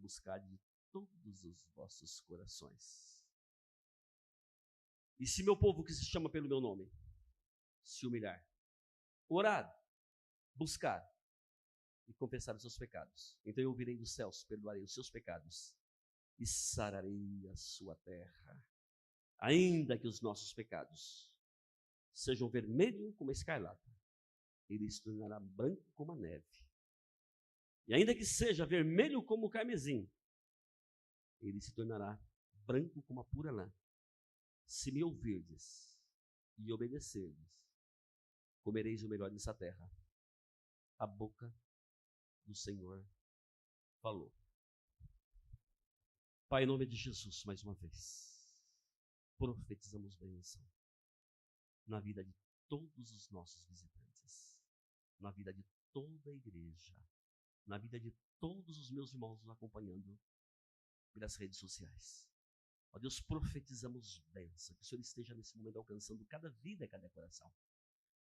buscar de todos os vossos corações. E se meu povo, que se chama pelo meu nome, se humilhar, orar, buscar e confessar os seus pecados, então eu virei dos céus, perdoarei os seus pecados e sararei a sua terra. Ainda que os nossos pecados sejam vermelhos como a escarlata, ele se tornará branco como a neve. E ainda que seja vermelho como o carmesim, ele se tornará branco como a pura lã. Se me ouvirdes e obedecerdes, comereis o melhor dessa terra. A boca do Senhor falou. Pai, em nome de Jesus, mais uma vez, profetizamos bênção na vida de todos os nossos visitantes, na vida de toda a igreja, na vida de todos os meus irmãos nos acompanhando pelas redes sociais. Ó Deus, profetizamos bênção, que o Senhor esteja nesse momento alcançando cada vida e cada coração.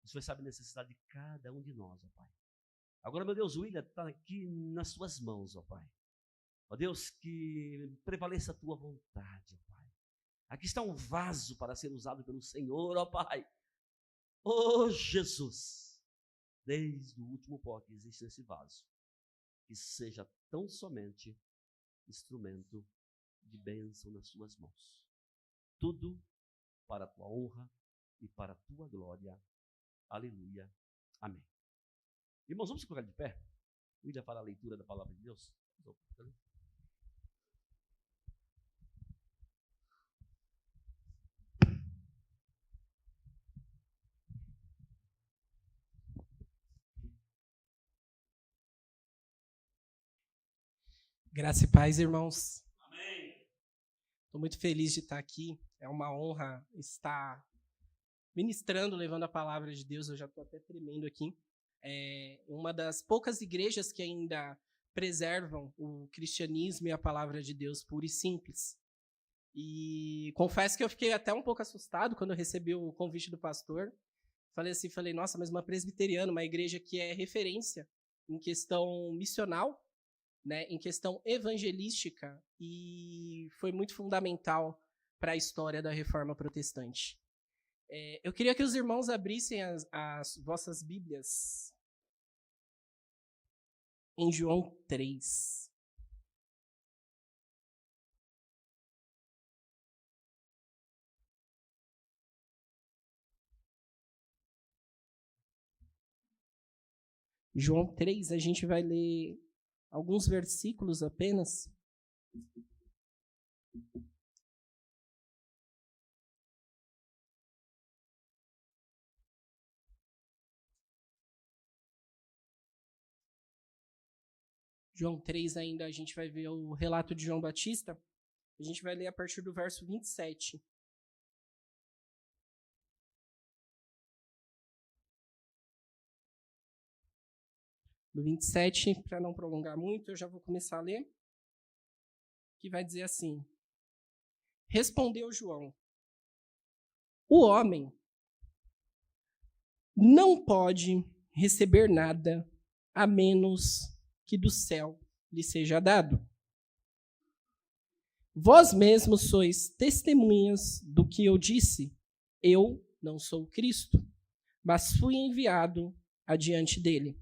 O Senhor sabe a necessidade de cada um de nós, ó Pai. Agora, meu Deus, o William está aqui nas tuas mãos, ó Pai. Ó Deus, que prevaleça a tua vontade, ó Pai. Aqui está um vaso para ser usado pelo Senhor, ó Pai. Ó Jesus, desde o último pó que existe nesse vaso, que seja tão somente instrumento de bênção nas tuas mãos. Tudo para a tua honra e para a tua glória. Aleluia. Amém. Irmãos, vamos se colocar de pé? Eu ia falar a leitura da palavra de Deus. Graça e paz, irmãos. Amém. Estou muito feliz de estar aqui. É uma honra estar ministrando, levando a palavra de Deus. Eu já estou até tremendo aqui. É uma das poucas igrejas que ainda preservam o cristianismo e a palavra de Deus pura e simples. E confesso que eu fiquei até um pouco assustado quando eu recebi o convite do pastor. Falei, nossa, mas uma presbiteriana, uma igreja que é referência em questão missional, né, em questão evangelística, e foi muito fundamental para a história da Reforma Protestante. Eu queria que os irmãos abrissem as vossas Bíblias em João 3. João 3, a gente vai ler alguns versículos apenas. João 3 ainda, a gente vai ver o relato de João Batista. A gente vai ler a partir do verso 27. Do 27, para não prolongar muito, eu já vou começar a ler. Que vai dizer assim: Respondeu João: O homem não pode receber nada a menos que do céu lhe seja dado. Vós mesmos sois testemunhas do que eu disse. Eu não sou o Cristo, mas fui enviado adiante dele.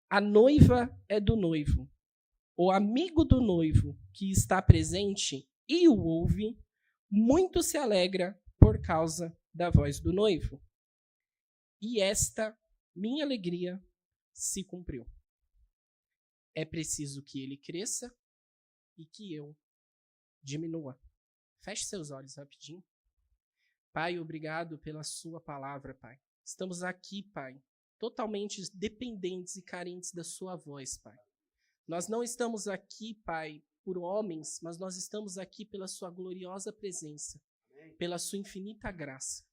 A noiva é do noivo. O amigo do noivo que está presente e o ouve, muito se alegra por causa da voz do noivo. E esta minha alegria se cumpriu. É preciso que ele cresça e que eu diminua. Feche seus olhos rapidinho. Pai, obrigado pela sua palavra, Pai. Estamos aqui, Pai, totalmente dependentes e carentes da sua voz, Pai. Nós não estamos aqui, Pai, por homens, mas nós estamos aqui pela sua gloriosa presença, pela sua infinita graça.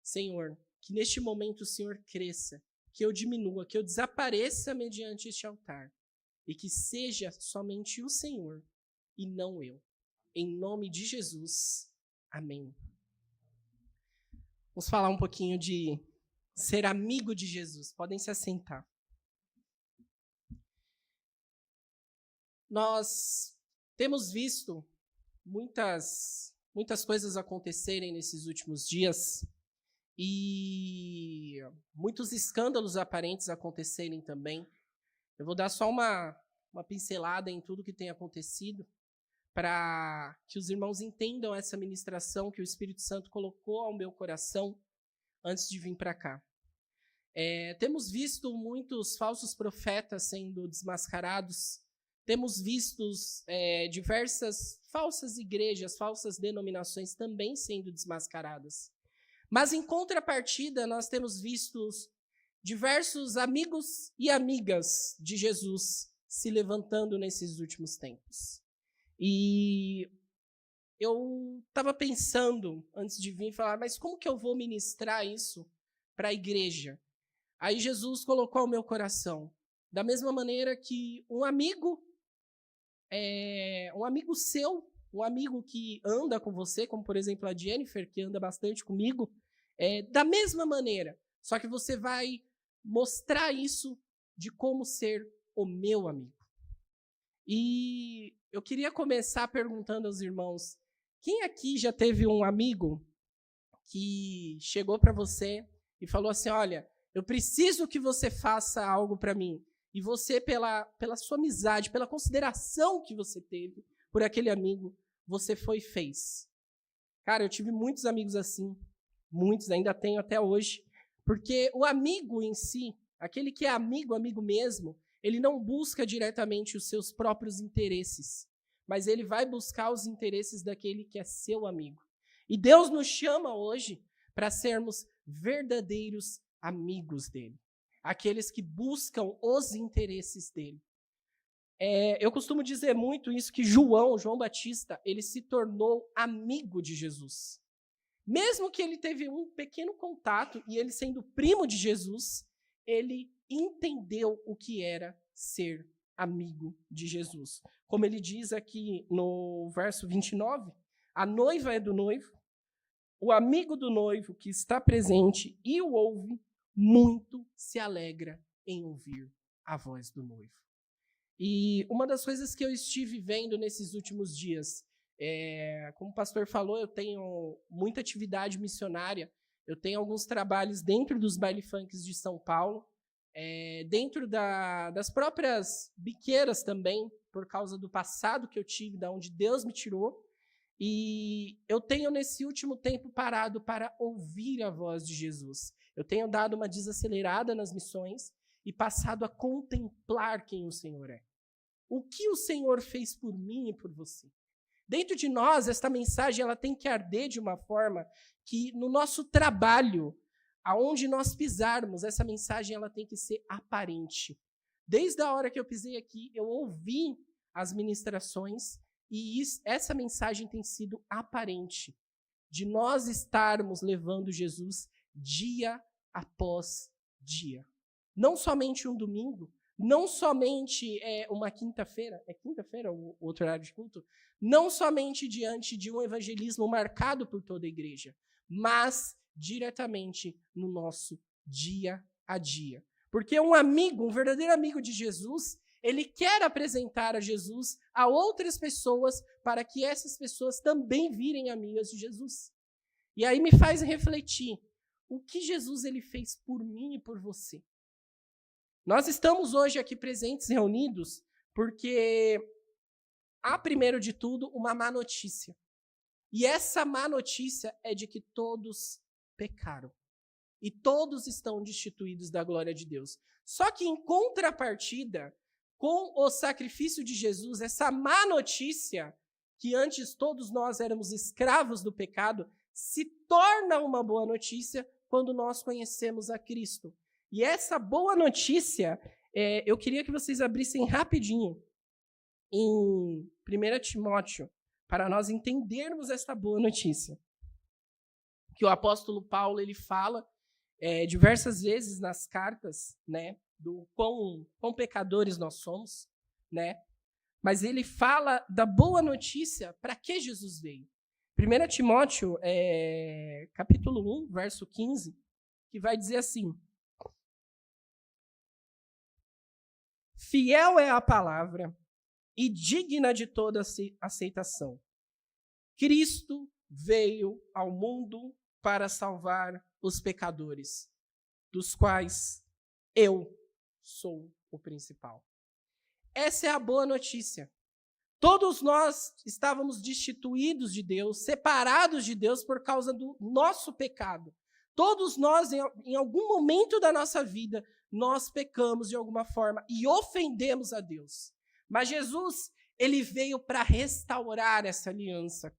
Senhor, que neste momento o Senhor cresça, que eu diminua, que eu desapareça mediante este altar e que seja somente o Senhor e não eu. Em nome de Jesus. Amém. Vamos falar um pouquinho de ser amigo de Jesus. Podem se assentar. Nós temos visto muitas coisas acontecerem nesses últimos dias e muitos escândalos aparentes acontecerem também. Eu vou dar só uma pincelada em tudo que tem acontecido para que os irmãos entendam essa ministração que o Espírito Santo colocou ao meu coração antes de vir para cá. Temos visto muitos falsos profetas sendo desmascarados, temos visto diversas falsas igrejas, falsas denominações também sendo desmascaradas. Mas, em contrapartida, nós temos visto diversos amigos e amigas de Jesus se levantando nesses últimos tempos. E eu estava pensando, antes de vir, falar, mas como que eu vou ministrar isso para a igreja? Aí Jesus colocou ao meu coração, da mesma maneira que um amigo seu, um amigo que anda com você, como por exemplo a Jennifer, que anda bastante comigo, da mesma maneira, só que você vai mostrar isso de como ser o meu amigo. E eu queria começar perguntando aos irmãos, quem aqui já teve um amigo que chegou para você e falou assim, olha, eu preciso que você faça algo para mim. E você, pela sua amizade, pela consideração que você teve por aquele amigo, você foi e fez. Cara, eu tive muitos amigos assim, muitos, ainda tenho até hoje, porque o amigo em si, aquele que é amigo mesmo, ele não busca diretamente os seus próprios interesses, mas ele vai buscar os interesses daquele que é seu amigo. E Deus nos chama hoje para sermos verdadeiros amigos dele, aqueles que buscam os interesses dele. Eu costumo dizer muito isso, que João Batista, ele se tornou amigo de Jesus. Mesmo que ele teve um pequeno contato, e ele sendo primo de Jesus, ele entendeu o que era ser amigo de Jesus. Como ele diz aqui no verso 29, a noiva é do noivo, o amigo do noivo que está presente e o ouve, muito se alegra em ouvir a voz do noivo. E uma das coisas que eu estive vendo nesses últimos dias, como o pastor falou, eu tenho muita atividade missionária, eu tenho alguns trabalhos dentro dos baile funks de São Paulo, dentro das próprias biqueiras também, por causa do passado que eu tive, da onde Deus me tirou. E eu tenho, nesse último tempo, parado para ouvir a voz de Jesus. Eu tenho dado uma desacelerada nas missões e passado a contemplar quem o Senhor é. O que o Senhor fez por mim e por você. Dentro de nós, esta mensagem ela tem que arder de uma forma que, no nosso trabalho, aonde nós pisarmos, essa mensagem ela tem que ser aparente. Desde a hora que eu pisei aqui, eu ouvi as ministrações e essa mensagem tem sido aparente, de nós estarmos levando Jesus dia após dia. Não somente um domingo, não somente uma quinta-feira, é quinta-feira o outro horário de culto? Não somente diante de um evangelismo marcado por toda a igreja, mas diretamente no nosso dia a dia. Porque um verdadeiro amigo de Jesus, ele quer apresentar a Jesus a outras pessoas para que essas pessoas também virem amigas de Jesus. E aí me faz refletir, o que Jesus ele fez por mim e por você? Nós estamos hoje aqui presentes, reunidos, porque há, primeiro de tudo, uma má notícia. E essa má notícia é de que todos pecaram. E todos estão destituídos da glória de Deus. Só que, em contrapartida, com o sacrifício de Jesus, essa má notícia, que antes todos nós éramos escravos do pecado, se torna uma boa notícia quando nós conhecemos a Cristo. E essa boa notícia, eu queria que vocês abrissem rapidinho em 1 Timóteo, para nós entendermos esta boa notícia. Que o apóstolo Paulo ele fala diversas vezes nas cartas, né, do quão pecadores nós somos, né? Mas ele fala da boa notícia para que Jesus veio. 1 Timóteo, capítulo 1, verso 15, que vai dizer assim: fiel é a palavra e digna de toda aceitação. Cristo veio ao mundo para salvar os pecadores, dos quais eu sou o principal. Essa é a boa notícia. Todos nós estávamos destituídos de Deus, separados de Deus por causa do nosso pecado. Todos nós, em algum momento da nossa vida, nós pecamos de alguma forma e ofendemos a Deus. Mas Jesus, ele veio para restaurar essa aliança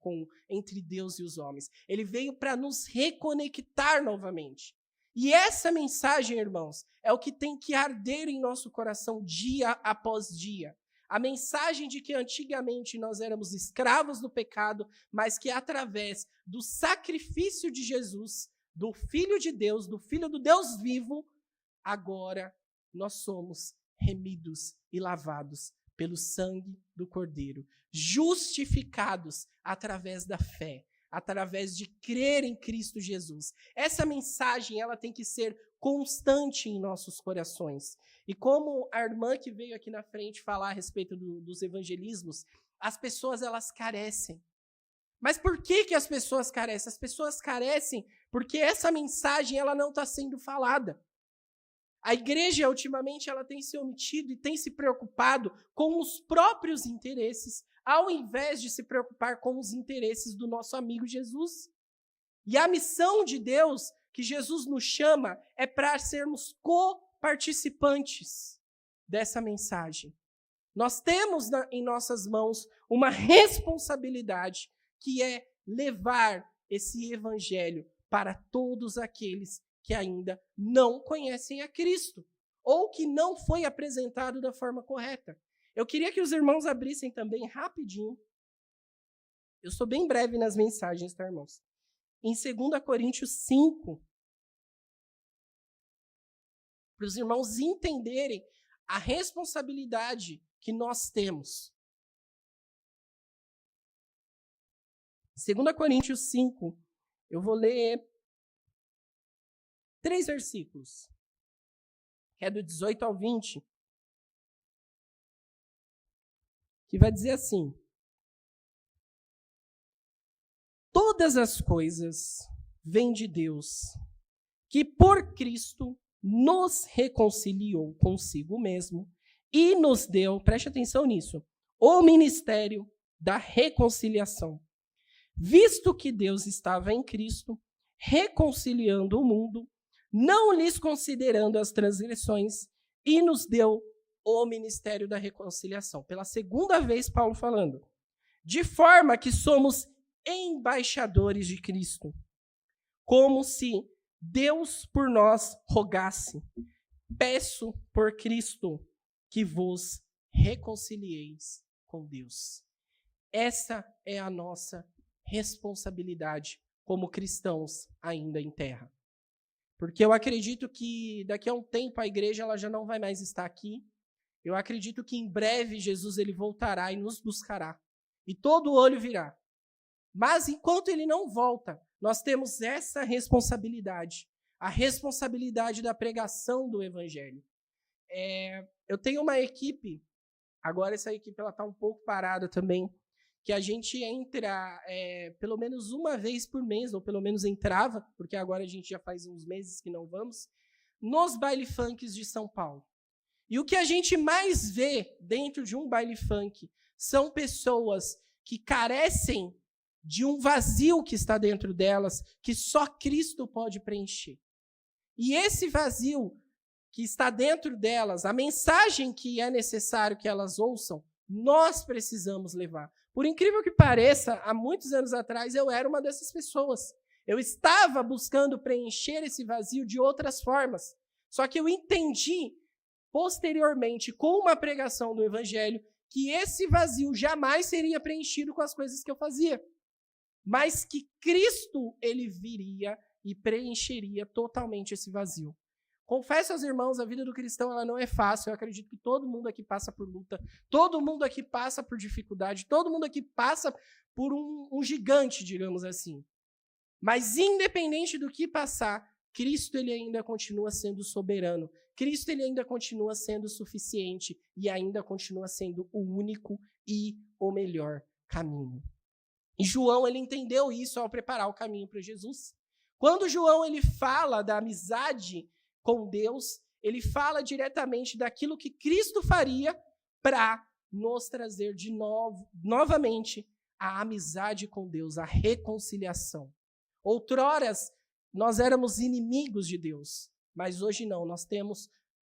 entre Deus e os homens. Ele veio para nos reconectar novamente. E essa mensagem, irmãos, é o que tem que arder em nosso coração dia após dia. A mensagem de que antigamente nós éramos escravos do pecado, mas que através do sacrifício de Jesus, do Filho de Deus, do Filho do Deus vivo, agora nós somos remidos e lavados pelo sangue do Cordeiro, justificados através da fé, através de crer em Cristo Jesus. Essa mensagem, ela tem que ser constante em nossos corações. E como a irmã que veio aqui na frente falar a respeito dos evangelismos, as pessoas, elas carecem. Mas por que as pessoas carecem? As pessoas carecem porque essa mensagem, ela não está sendo falada. A igreja, ultimamente, ela tem se omitido e tem se preocupado com os próprios interesses, ao invés de se preocupar com os interesses do nosso amigo Jesus. E a missão de Deus, que Jesus nos chama, é para sermos coparticipantes dessa mensagem. Nós temos em nossas mãos uma responsabilidade, que é levar esse evangelho para todos aqueles que ainda não conhecem a Cristo, ou que não foi apresentado da forma correta. Eu queria que os irmãos abrissem também rapidinho. Eu sou bem breve nas mensagens, tá, irmãos? Em 2 Coríntios 5, para os irmãos entenderem a responsabilidade que nós temos. 2 Coríntios 5, eu vou ler 3 versículos, que é do 18 ao 20, que vai dizer assim: todas as coisas vêm de Deus, que por Cristo nos reconciliou consigo mesmo e nos deu, preste atenção nisso, o ministério da reconciliação. Visto que Deus estava em Cristo, reconciliando o mundo, não lhes considerando as transgressões, e nos deu o ministério da reconciliação. Pela segunda vez, Paulo falando. De forma que somos embaixadores de Cristo, como se Deus por nós rogasse. Peço por Cristo que vos reconcilieis com Deus. Essa é a nossa responsabilidade como cristãos ainda em terra. Porque eu acredito que daqui a um tempo a igreja ela já não vai mais estar aqui. Eu acredito que em breve Jesus ele voltará e nos buscará. E todo olho virá. Mas enquanto ele não volta, nós temos essa responsabilidade. A responsabilidade da pregação do evangelho. Eu tenho uma equipe, agora essa equipe está um pouco parada também, que a gente entra pelo menos uma vez por mês, ou pelo menos entrava, porque agora a gente já faz uns meses que não vamos, nos baile funks de São Paulo. E o que a gente mais vê dentro de um baile funk são pessoas que carecem de um vazio que está dentro delas, que só Cristo pode preencher. E esse vazio que está dentro delas, a mensagem que é necessário que elas ouçam, nós precisamos levar. Por incrível que pareça, há muitos anos atrás eu era uma dessas pessoas. Eu estava buscando preencher esse vazio de outras formas. Só que eu entendi, posteriormente, com uma pregação do Evangelho, que esse vazio jamais seria preenchido com as coisas que eu fazia. Mas que Cristo, ele viria e preencheria totalmente esse vazio. Confesso aos irmãos, a vida do cristão ela não é fácil. Eu acredito que todo mundo aqui passa por luta, todo mundo aqui passa por dificuldade, todo mundo aqui passa por um gigante, digamos assim. Mas independente do que passar, Cristo ele ainda continua sendo soberano. Cristo ele ainda continua sendo suficiente e ainda continua sendo o único e o melhor caminho. E João ele entendeu isso ao preparar o caminho para Jesus. Quando João ele fala da amizade com Deus, ele fala diretamente daquilo que Cristo faria para nos trazer de novo, novamente, a amizade com Deus, a reconciliação. Outroras, nós éramos inimigos de Deus, mas hoje não, nós temos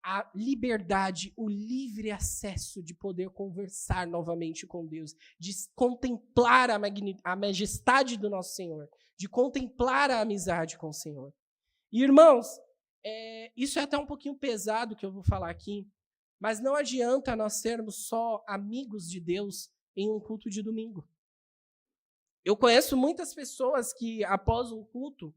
a liberdade, o livre acesso de poder conversar novamente com Deus, de contemplar a majestade do nosso Senhor, de contemplar a amizade com o Senhor. E, irmãos, isso é até um pouquinho pesado que eu vou falar aqui, mas não adianta nós sermos só amigos de Deus em um culto de domingo. Eu conheço muitas pessoas que, após um culto,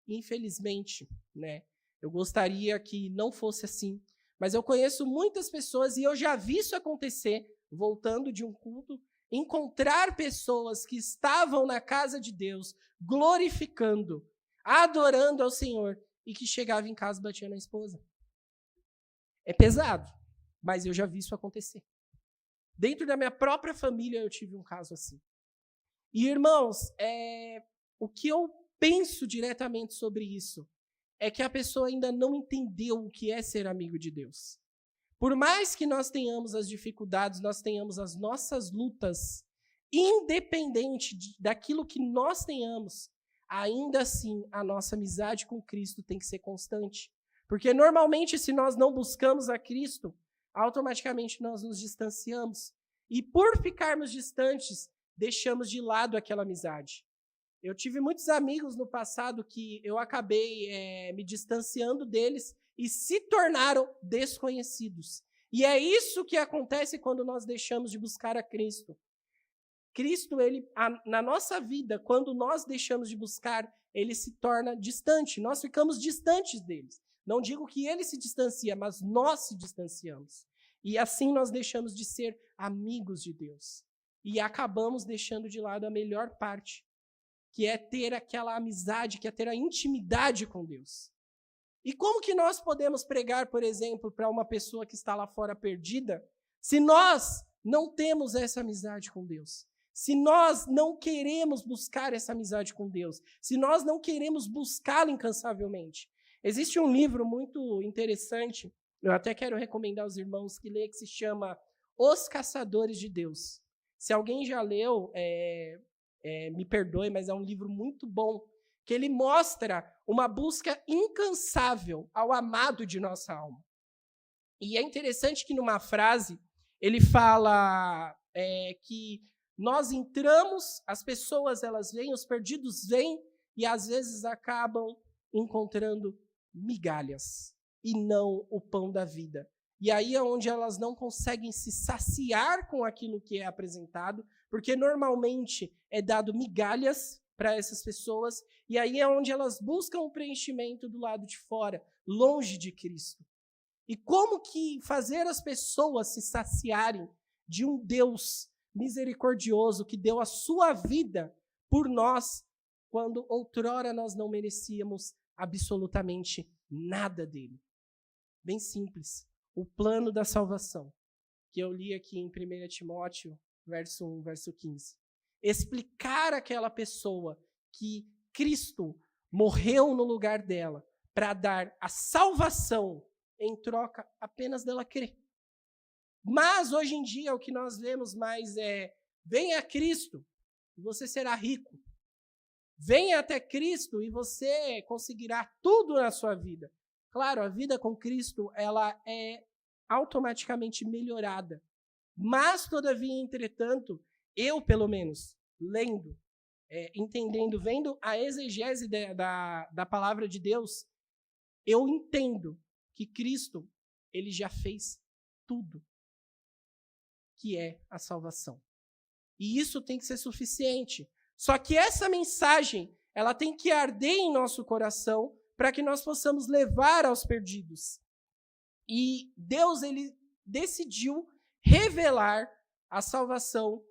infelizmente, né, eu gostaria que não fosse assim, mas eu conheço muitas pessoas e eu já vi isso acontecer, voltando de um culto, encontrar pessoas que estavam na casa de Deus, glorificando, adorando ao Senhor, e que chegava em casa e batia na esposa. É pesado, mas eu já vi isso acontecer. Dentro da minha própria família eu tive um caso assim. E, irmãos, o que eu penso diretamente sobre isso é que a pessoa ainda não entendeu o que é ser amigo de Deus. Por mais que nós tenhamos as dificuldades, nós tenhamos as nossas lutas, independente daquilo que nós tenhamos, ainda assim a nossa amizade com Cristo tem que ser constante. Porque normalmente se nós não buscamos a Cristo, automaticamente nós nos distanciamos. E por ficarmos distantes, deixamos de lado aquela amizade. Eu tive muitos amigos no passado que eu acabei me distanciando deles e se tornaram desconhecidos. E é isso que acontece quando nós deixamos de buscar a Cristo. Cristo, na nossa vida, quando nós deixamos de buscar, ele se torna distante. Nós ficamos distantes deles. Não digo que ele se distancia, mas nós se distanciamos. E assim nós deixamos de ser amigos de Deus. E acabamos deixando de lado a melhor parte, que é ter aquela amizade, que é ter a intimidade com Deus. E como que nós podemos pregar, por exemplo, para uma pessoa que está lá fora perdida, se nós não temos essa amizade com Deus? Se nós não queremos buscar essa amizade com Deus? Se nós não queremos buscá-la incansavelmente? Existe um livro muito interessante, eu até quero recomendar aos irmãos que leiam, que se chama Os Caçadores de Deus. Se alguém já leu, me perdoe, mas é um livro muito bom, que ele mostra uma busca incansável ao amado de nossa alma. E é interessante que numa frase, ele fala que nós entramos, as pessoas elas vêm, os perdidos vêm, e às vezes acabam encontrando migalhas, e não o pão da vida. E aí é onde elas não conseguem se saciar com aquilo que é apresentado, porque normalmente é dado migalhas para essas pessoas, e aí é onde elas buscam o preenchimento do lado de fora, longe de Cristo. E como que fazer as pessoas se saciarem de um Deus misericordioso que deu a sua vida por nós, quando outrora nós não merecíamos absolutamente nada dele? Bem simples. O plano da salvação, que eu li aqui em 1 Timóteo, verso 1, verso 15. Explicar àquela pessoa que Cristo morreu no lugar dela para dar a salvação em troca apenas dela crer. Mas, hoje em dia, o que nós vemos mais é: venha a Cristo e você será rico. Venha até Cristo e você conseguirá tudo na sua vida. Claro, a vida com Cristo ela é automaticamente melhorada. Mas, todavia, entretanto, eu, pelo menos, lendo, entendendo, vendo a exegese da palavra de Deus, eu entendo que Cristo ele já fez tudo que é a salvação. E isso tem que ser suficiente. Só que essa mensagem ela tem que arder em nosso coração para que nós possamos levar aos perdidos. E Deus ele decidiu revelar a salvação,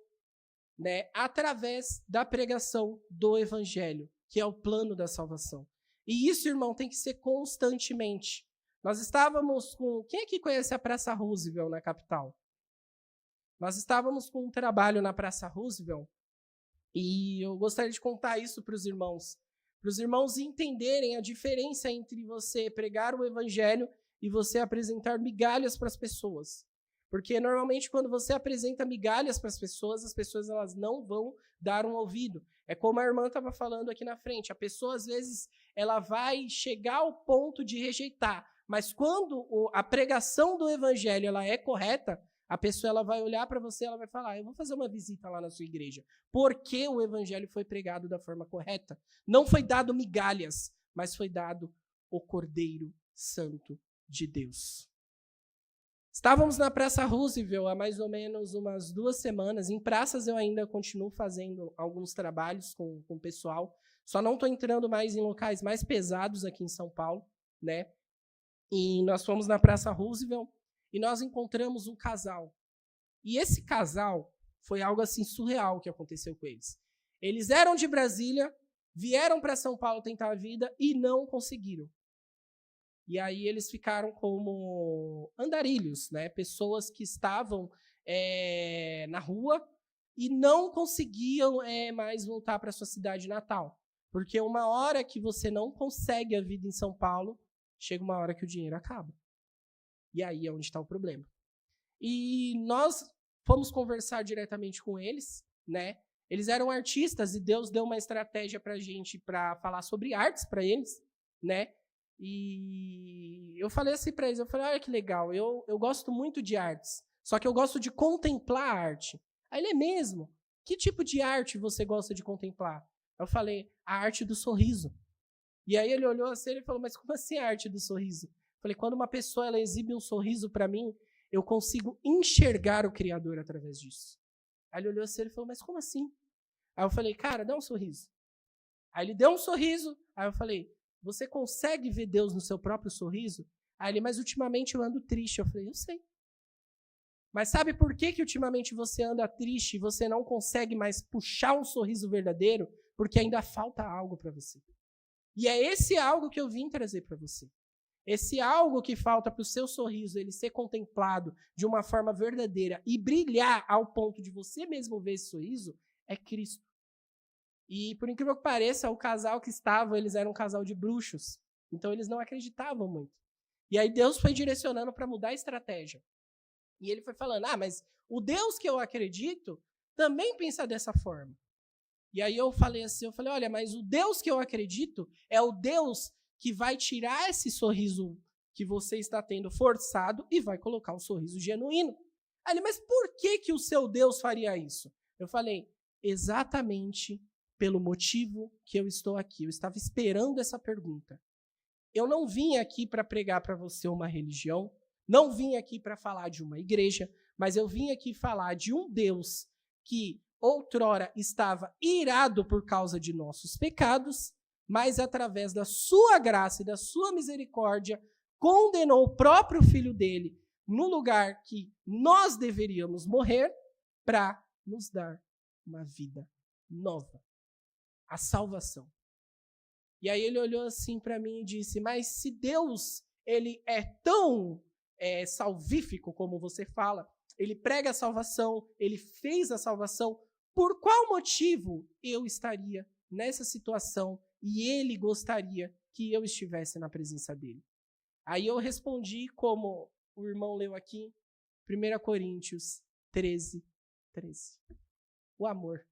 né, através da pregação do Evangelho, que é o plano da salvação. E isso, irmão, tem que ser constantemente. Nós estávamos com... Quem aqui conhece a Praça Roosevelt na capital? Nós estávamos com um trabalho na Praça Roosevelt e eu gostaria de contar isso para os irmãos entenderem a diferença entre você pregar o evangelho e você apresentar migalhas para as pessoas. Porque normalmente quando você apresenta migalhas para as pessoas elas não vão dar um ouvido. É como a irmã estava falando aqui na frente, a pessoa às vezes ela vai chegar ao ponto de rejeitar, mas quando a pregação do evangelho ela é correta, a pessoa ela vai olhar para você e ela vai falar, eu vou fazer uma visita lá na sua igreja, porque o evangelho foi pregado da forma correta. Não foi dado migalhas, mas foi dado o Cordeiro Santo de Deus. Estávamos na Praça Roosevelt há mais ou menos umas 2 semanas. Em praças eu ainda continuo fazendo alguns trabalhos com o pessoal. Só não estou entrando mais em locais mais pesados aqui em São Paulo, né? E nós fomos na Praça Roosevelt e nós encontramos um casal. E esse casal foi algo assim surreal que aconteceu com eles. Eles eram de Brasília, vieram para São Paulo tentar a vida e não conseguiram. E aí eles ficaram como andarilhos, né? Pessoas que estavam na rua e não conseguiam mais voltar para sua cidade natal. Porque uma hora que você não consegue a vida em São Paulo, chega uma hora que o dinheiro acaba. E aí é onde está o problema. E nós fomos conversar diretamente com eles, né? Eles eram artistas e Deus deu uma estratégia para a gente para falar sobre artes para eles, né? E eu falei assim para eles, eu falei, olha que legal, eu gosto muito de artes, só que eu gosto de contemplar a arte. Aí ele, é mesmo? Que tipo de arte você gosta de contemplar? Eu falei, a arte do sorriso. E aí ele olhou assim e falou, mas como assim a arte do sorriso? Eu falei, quando uma pessoa ela exibe um sorriso para mim, eu consigo enxergar o Criador através disso. Aí ele olhou assim e falou, mas como assim? Aí eu falei, cara, dá um sorriso. Aí ele deu um sorriso, aí eu falei, você consegue ver Deus no seu próprio sorriso? Aí ele, mas ultimamente eu ando triste. Eu falei, eu sei. Mas sabe por que ultimamente você anda triste e você não consegue mais puxar um sorriso verdadeiro? Porque ainda falta algo para você. E é esse algo que eu vim trazer para você. Esse algo que falta para o seu sorriso, ele ser contemplado de uma forma verdadeira e brilhar ao ponto de você mesmo ver esse sorriso, é Cristo. E, por incrível que pareça, o casal que estava, eles eram um casal de bruxos. Então, eles não acreditavam muito. E aí, Deus foi direcionando para mudar a estratégia. E ele foi falando, mas o Deus que eu acredito também pensa dessa forma. E aí, eu falei assim, olha, mas o Deus que eu acredito é o Deus que vai tirar esse sorriso que você está tendo forçado e vai colocar um sorriso genuíno. Aí ele, mas por que o seu Deus faria isso? Eu falei, exatamente pelo motivo que eu estou aqui. Eu estava esperando essa pergunta. Eu não vim aqui para pregar para você uma religião, não vim aqui para falar de uma igreja, mas eu vim aqui falar de um Deus que outrora estava irado por causa de nossos pecados, mas através da sua graça e da sua misericórdia, condenou o próprio filho dele no lugar que nós deveríamos morrer para nos dar uma vida nova. A salvação. E aí ele olhou assim para mim e disse, mas se Deus ele é tão salvífico como você fala, ele prega a salvação, ele fez a salvação, por qual motivo eu estaria nessa situação e ele gostaria que eu estivesse na presença dele? Aí eu respondi como o irmão leu aqui, 1 Coríntios 13. O amor.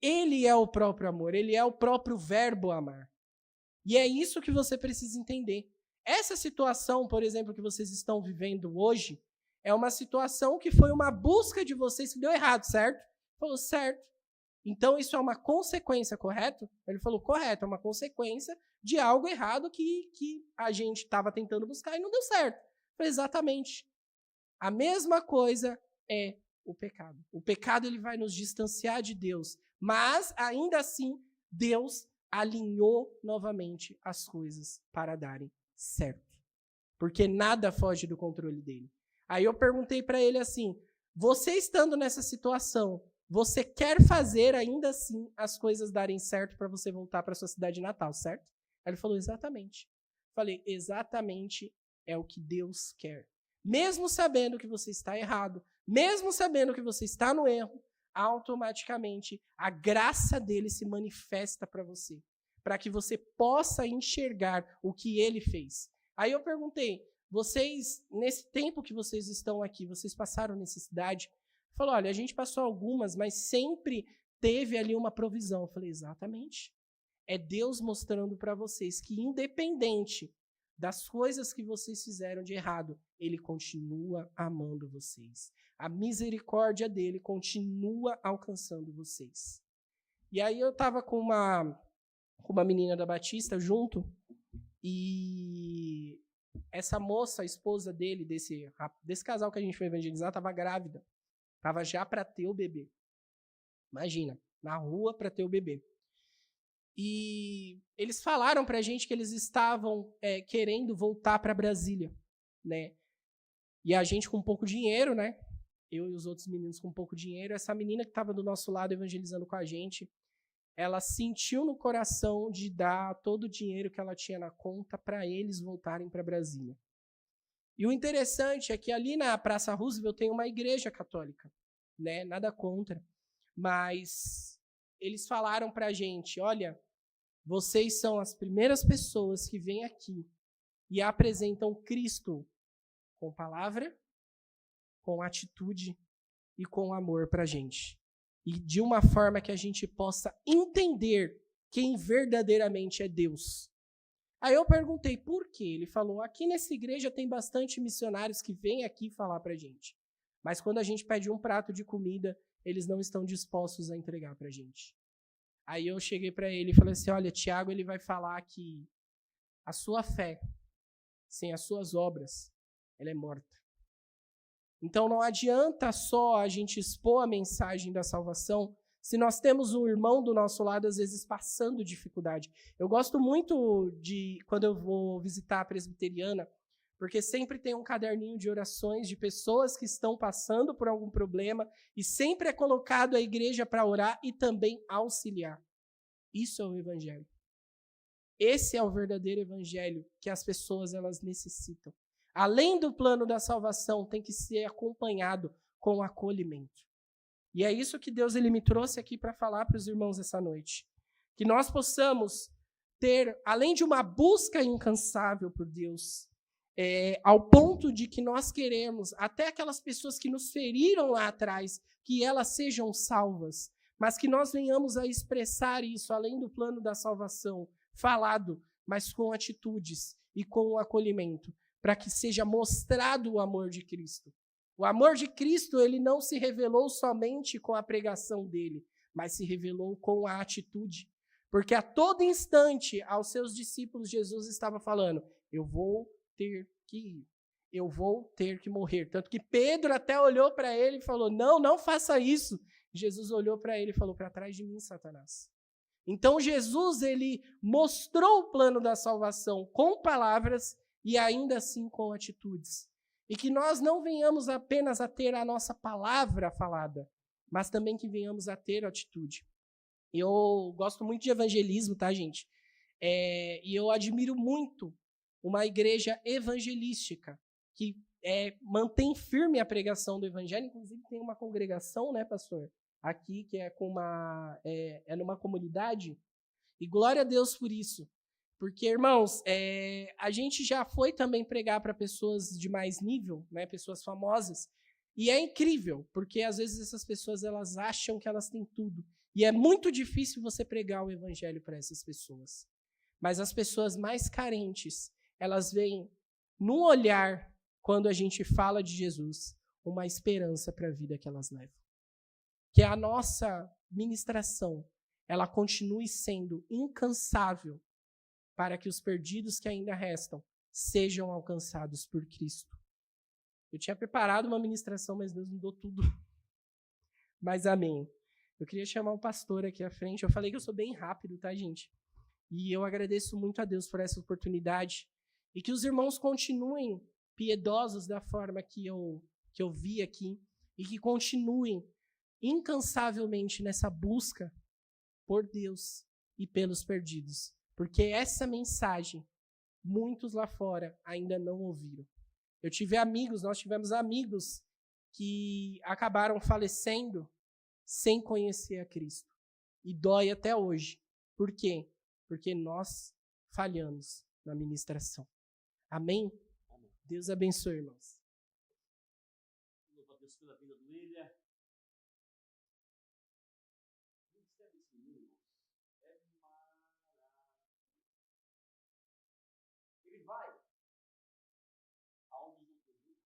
Ele é o próprio amor, ele é o próprio verbo amar. E é isso que você precisa entender. Essa situação, por exemplo, que vocês estão vivendo hoje, é uma situação que foi uma busca de vocês que deu errado, certo? Falou, certo. Então, isso é uma consequência, correto? Ele falou, correto, é uma consequência de algo errado que a gente estava tentando buscar e não deu certo. Falei, exatamente. A mesma coisa é o pecado. O pecado ele vai nos distanciar de Deus, mas, ainda assim, Deus alinhou novamente as coisas para darem certo. Porque nada foge do controle dele. Aí eu perguntei para ele assim, você estando nessa situação, você quer fazer ainda assim as coisas darem certo para você voltar para sua cidade natal, certo? Aí ele falou, exatamente. Falei, exatamente é o que Deus quer. Mesmo sabendo que você está errado, mesmo sabendo que você está no erro, automaticamente a graça dele se manifesta para você, para que você possa enxergar o que ele fez. Aí eu perguntei, vocês, nesse tempo que vocês estão aqui, vocês passaram necessidade? Falou, olha, a gente passou algumas, mas sempre teve ali uma provisão. Eu falei, exatamente. É Deus mostrando para vocês que independente das coisas que vocês fizeram de errado, ele continua amando vocês. A misericórdia dele continua alcançando vocês. E aí eu estava com uma menina da Batista junto, e essa moça, a esposa dele, desse casal que a gente foi evangelizar, estava grávida. Estava já para ter o bebê. Imagina, na rua para ter o bebê. E eles falaram para a gente que eles estavam querendo voltar para Brasília, né? E a gente com pouco dinheiro, né? Eu e os outros meninos com pouco dinheiro. Essa menina que estava do nosso lado evangelizando com a gente, ela sentiu no coração de dar todo o dinheiro que ela tinha na conta para eles voltarem para Brasília. E o interessante é que ali na Praça Roosevelt tem uma igreja católica, né? Nada contra. Mas eles falaram para a gente, olha, vocês são as primeiras pessoas que vêm aqui e apresentam Cristo com palavra, com atitude e com amor para a gente. E de uma forma que a gente possa entender quem verdadeiramente é Deus. Aí eu perguntei por quê. Ele falou, aqui nessa igreja tem bastante missionários que vêm aqui falar para a gente. Mas quando a gente pede um prato de comida, eles não estão dispostos a entregar para a gente. Aí eu cheguei para ele e falei assim, olha, Tiago, ele vai falar que a sua fé, sem as suas obras, ela é morta. Então não adianta só a gente expor a mensagem da salvação se nós temos um irmão do nosso lado, às vezes, passando dificuldade. Eu gosto muito de, quando eu vou visitar a presbiteriana, porque sempre tem um caderninho de orações de pessoas que estão passando por algum problema e sempre é colocado a igreja para orar e também auxiliar. Isso é o evangelho. Esse é o verdadeiro evangelho que as pessoas elas necessitam. Além do plano da salvação, tem que ser acompanhado com acolhimento. E é isso que Deus ele me trouxe aqui para falar para os irmãos essa noite. Que nós possamos ter, além de uma busca incansável por Deus, ao ponto de que nós queremos, até aquelas pessoas que nos feriram lá atrás, que elas sejam salvas, mas que nós venhamos a expressar isso, além do plano da salvação, falado, mas com atitudes e com o acolhimento, para que seja mostrado o amor de Cristo. O amor de Cristo, ele não se revelou somente com a pregação dele, mas se revelou com a atitude. Porque a todo instante, aos seus discípulos, Jesus estava falando, eu vou ter que ir, eu vou ter que morrer. Tanto que Pedro até olhou para ele e falou, não faça isso. Jesus olhou para ele e falou, para trás de mim, Satanás. Então Jesus, ele mostrou o plano da salvação com palavras e ainda assim com atitudes. E que nós não venhamos apenas a ter a nossa palavra falada, mas também que venhamos a ter atitude. Eu gosto muito de evangelismo, tá, gente? E eu admiro muito uma igreja evangelística que mantém firme a pregação do evangelho. Inclusive tem uma congregação, né, pastor? Aqui, que é numa comunidade. E glória a Deus por isso. Porque, irmãos, a gente já foi também pregar para pessoas de mais nível, né, pessoas famosas, e é incrível, porque às vezes essas pessoas elas acham que elas têm tudo. E é muito difícil você pregar o evangelho para essas pessoas. Mas as pessoas mais carentes, elas veem no olhar, quando a gente fala de Jesus, uma esperança para a vida que elas levam. Que a nossa ministração, ela continue sendo incansável, para que os perdidos que ainda restam sejam alcançados por Cristo. Eu tinha preparado uma ministração, mas Deus mudou tudo. Mas amém. Eu queria chamar o pastor aqui à frente. Eu falei que eu sou bem rápido, tá, gente? E eu agradeço muito a Deus por essa oportunidade. E que os irmãos continuem piedosos da forma que eu vi aqui. E que continuem incansavelmente nessa busca por Deus e pelos perdidos. Porque essa mensagem, muitos lá fora ainda não ouviram. Nós tivemos amigos que acabaram falecendo sem conhecer a Cristo. E dói até hoje. Por quê? Porque nós falhamos na ministração. Amém? Amém. Deus abençoe, irmãos. Louva a Deus pela vida do William. Esse menino, irmãos, é maravilhoso. Ele vai aonde os outros vão,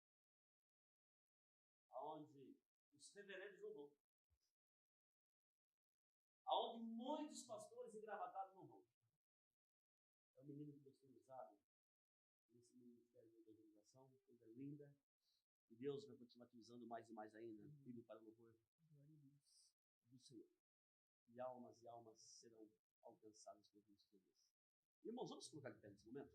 aonde os reverendos não vão, aonde muitos pastores engravatados não vão. É um menino que Deus tem usado nesse ministério de evangelização, coisa linda. E Deus vai continuar te usando mais e mais ainda, filho, para o louvor do Senhor. E almas serão alcançadas por Cristo Jesus. Irmãos, vamos colocar de pé nesse momento?